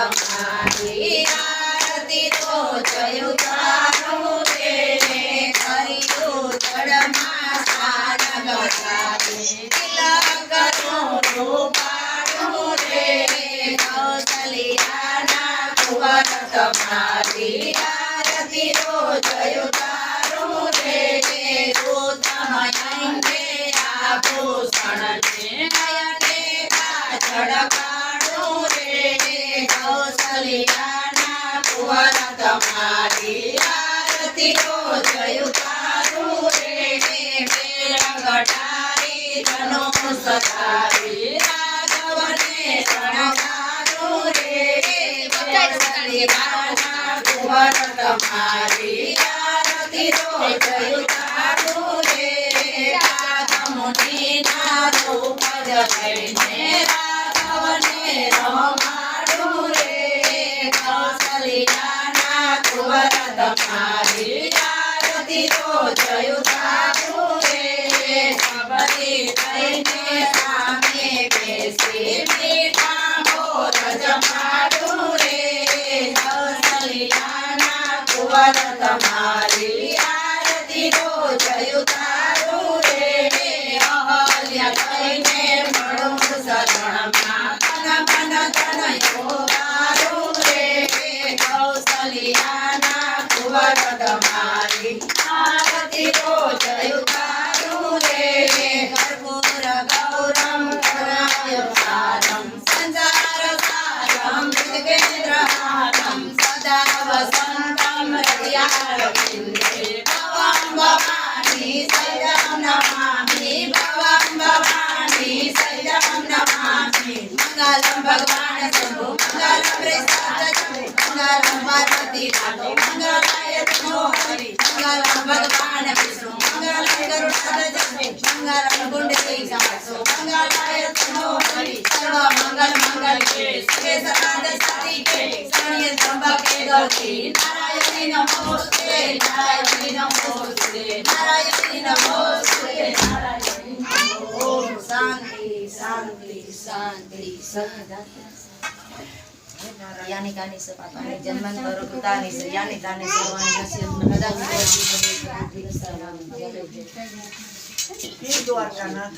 તમારી આરતી તો જયું તારું રે કર્યું જળમાં સ્નાન ગંગારે તિલકનું રૂપાળું રે કૌશલ્યાના કુંવર તમારી આરતી તો જયું તારું રે રૂતમયંગે આભૂષણ નયને કાજળ કાઢું રે કૌશલ્યાના કુંવર તમારી આરતી તો જયું તારું રે ગટારી જનો સદારી રાઘવને શણગારું રે કૌશલ્યાના કુંવર તમારી આરતી તો જયું તારું રે મુનિના રૂપ જઈને રાઘવને રમાડું રે કૌશલ્યાના કુંવર તમારી આરતી તો જયું તારું રે સબરી થઈને સામે બેસી મીઠા મોર જમાડું રે કૌશલ્યાના કુંવર તમારી આરતી તો જયું તારું રે કહીને મળું શરણમાં મન તનયો તારું રે કૌશલ્યાના કુંવર તમારી આરતી તો જયું તારું રે કર્પૂર ગૌરમ કરાય સારમ સંસાર સારમ મૃગેન્દ્રહારમ સદા વસંતમ હૃદયારવિંદે ભવં ભવાની સદં નમામિ ભવં ભવાની સદં નમામિ મંગલમ ભગવાન શંભુ મંગલમ વૃષાધ્વજ મંગલમ પાર્વતી નાથો મંગલાય તનો હરિ મંગલમ ભગવાન વિષ્ણુ મંગલમ ગરુડધ્વજ મંગલમ ગુંડલીકાસો મંગલાય તનો હરિ સર્વ મંગલ મંગલ્યે શિવે સદાનંદ સાધિકે શરણ્ય ત્રંબકે ગૌરી નારાયણી નમોસ્તે નારાયણી નમોસ્તે નારાયણી નમોસ્તે નારાયણી ઓમ શાંતિ શાંતિ શાંતિ સદા यानी कानी से पापानी जन्मांतर कृतानि से यानी तानि सर्वाणि नश्य नदा विद्यार्थी सर्वं द्वारकानाथ